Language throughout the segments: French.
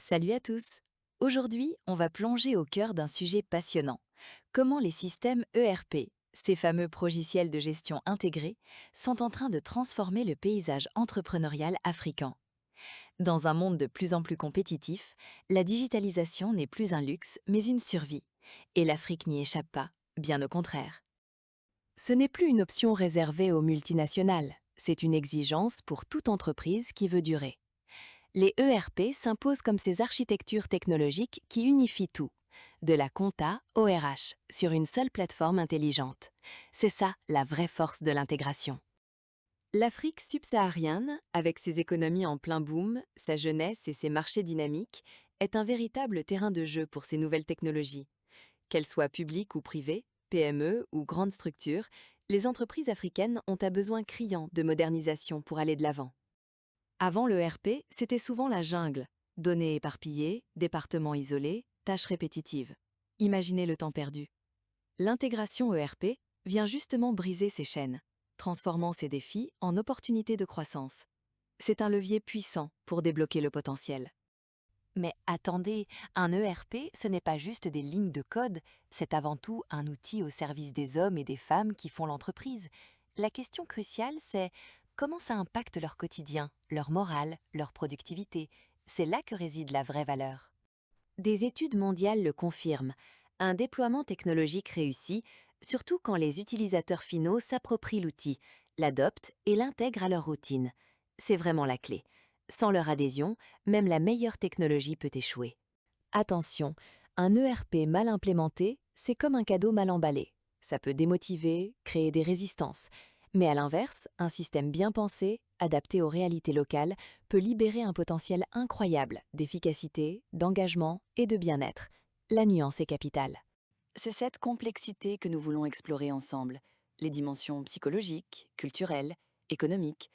Salut à tous. Aujourd'hui, on va plonger au cœur d'un sujet passionnant. Comment les systèmes ERP, ces fameux logiciels de gestion intégrés, sont en train de transformer le paysage entrepreneurial africain. Dans un monde de plus en plus compétitif, la digitalisation n'est plus un luxe, mais une survie. Et l'Afrique n'y échappe pas, bien au contraire. Ce n'est plus une option réservée aux multinationales, c'est une exigence pour toute entreprise qui veut durer. Les ERP s'imposent comme ces architectures technologiques qui unifient tout, de la compta au RH, sur une seule plateforme intelligente. C'est ça la vraie force de l'intégration. L'Afrique subsaharienne, avec ses économies en plein boom, sa jeunesse et ses marchés dynamiques, est un véritable terrain de jeu pour ces nouvelles technologies. Qu'elles soient publiques ou privées, PME ou grandes structures, les entreprises africaines ont un besoin criant de modernisation pour aller de l'avant. Avant le RP, c'était souvent la jungle. Données éparpillées, départements isolés, tâches répétitives. Imaginez le temps perdu. L'intégration ERP vient justement briser ces chaînes, transformant ces défis en opportunités de croissance. C'est un levier puissant pour débloquer le potentiel. Mais attendez, un ERP, ce n'est pas juste des lignes de code, c'est avant tout un outil au service des hommes et des femmes qui font l'entreprise. La question cruciale, c'est comment ça impacte leur quotidien, leur morale, leur productivité. C'est là que réside la vraie valeur. Des études mondiales le confirment. Un déploiement technologique réussi, surtout quand les utilisateurs finaux s'approprient l'outil, l'adoptent et l'intègrent à leur routine. C'est vraiment la clé. Sans leur adhésion, même la meilleure technologie peut échouer. Attention, un ERP mal implémenté, c'est comme un cadeau mal emballé. Ça peut démotiver, créer des résistances. Mais à l'inverse, un système bien pensé, adapté aux réalités locales, peut libérer un potentiel incroyable d'efficacité, d'engagement et de bien-être. La nuance est capitale. C'est cette complexité que nous voulons explorer ensemble. Les dimensions psychologiques, culturelles, économiques.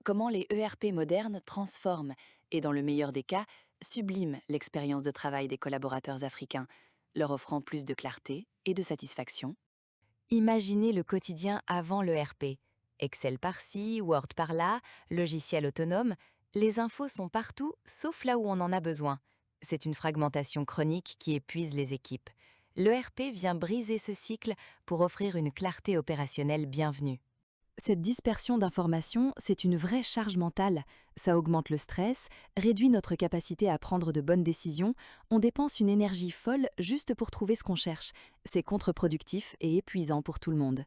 Comment les ERP modernes transforment et, dans le meilleur des cas, subliment l'expérience de travail des collaborateurs africains, leur offrant plus de clarté et de satisfaction. Imaginez le quotidien avant le RP. Excel par-ci, Word par-là, logiciel autonome, les infos sont partout sauf là où on en a besoin. C'est une fragmentation chronique qui épuise les équipes. Le RP vient briser ce cycle pour offrir une clarté opérationnelle bienvenue. Cette dispersion d'informations, c'est une vraie charge mentale. Ça augmente le stress, réduit notre capacité à prendre de bonnes décisions, on dépense une énergie folle juste pour trouver ce qu'on cherche. C'est contre-productif et épuisant pour tout le monde.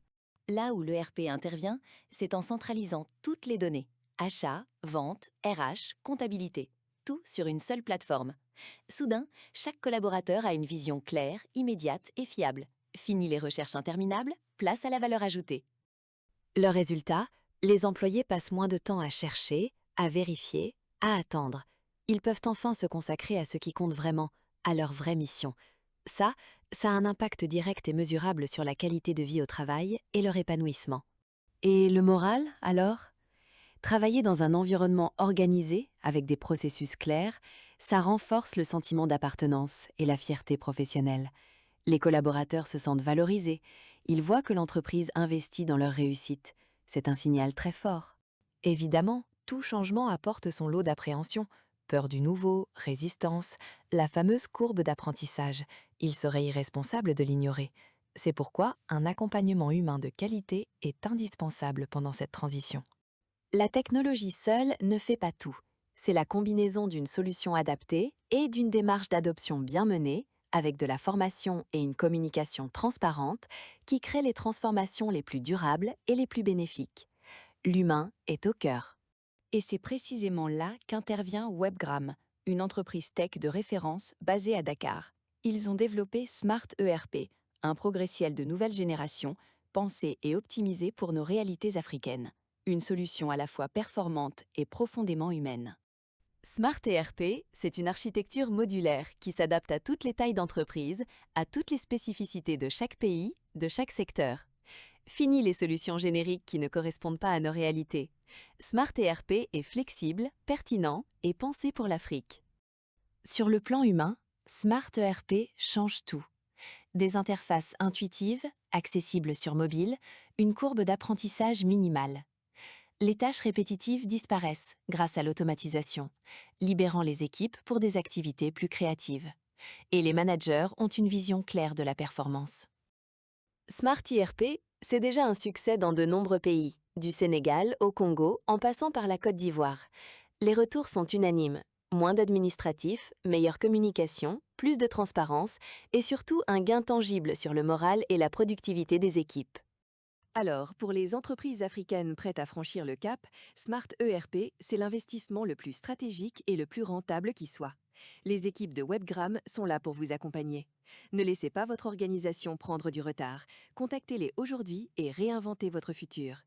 Là où le RP intervient, c'est en centralisant toutes les données. Achat, vente, RH, comptabilité. Tout sur une seule plateforme. Soudain, chaque collaborateur a une vision claire, immédiate et fiable. Fini les recherches interminables, place à la valeur ajoutée. Le résultat, les employés passent moins de temps à chercher, à vérifier, à attendre. Ils peuvent enfin se consacrer à ce qui compte vraiment, à leur vraie mission. Ça a un impact direct et mesurable sur la qualité de vie au travail et leur épanouissement. Et le moral, alors? Travailler dans un environnement organisé, avec des processus clairs, ça renforce le sentiment d'appartenance et la fierté professionnelle. Les collaborateurs se sentent valorisés, ils voient que l'entreprise investit dans leur réussite. C'est un signal très fort. Évidemment, tout changement apporte son lot d'appréhension. Peur du nouveau, résistance, la fameuse courbe d'apprentissage. Il serait irresponsable de l'ignorer. C'est pourquoi un accompagnement humain de qualité est indispensable pendant cette transition. La technologie seule ne fait pas tout. C'est la combinaison d'une solution adaptée et d'une démarche d'adoption bien menée, avec de la formation et une communication transparente, qui crée les transformations les plus durables et les plus bénéfiques. L'humain est au cœur. Et c'est précisément là qu'intervient Webgram, une entreprise tech de référence basée à Dakar. Ils ont développé Smart ERP, un progressiel de nouvelle génération, pensé et optimisé pour nos réalités africaines. Une solution à la fois performante et profondément humaine. Smart ERP, c'est une architecture modulaire qui s'adapte à toutes les tailles d'entreprise, à toutes les spécificités de chaque pays, de chaque secteur. Fini les solutions génériques qui ne correspondent pas à nos réalités. Smart ERP est flexible, pertinent et pensé pour l'Afrique. Sur le plan humain, Smart ERP change tout. Des interfaces intuitives, accessibles sur mobile, une courbe d'apprentissage minimale. Les tâches répétitives disparaissent grâce à l'automatisation, libérant les équipes pour des activités plus créatives. Et les managers ont une vision claire de la performance. Smart IRP, c'est déjà un succès dans de nombreux pays, du Sénégal au Congo en passant par la Côte d'Ivoire. Les retours sont unanimes. Moins d'administratifs, meilleure communication, plus de transparence et surtout un gain tangible sur le moral et la productivité des équipes. Alors, pour les entreprises africaines prêtes à franchir le cap, Smart ERP, c'est l'investissement le plus stratégique et le plus rentable qui soit. Les équipes de Webgram sont là pour vous accompagner. Ne laissez pas votre organisation prendre du retard. Contactez-les aujourd'hui et réinventez votre futur.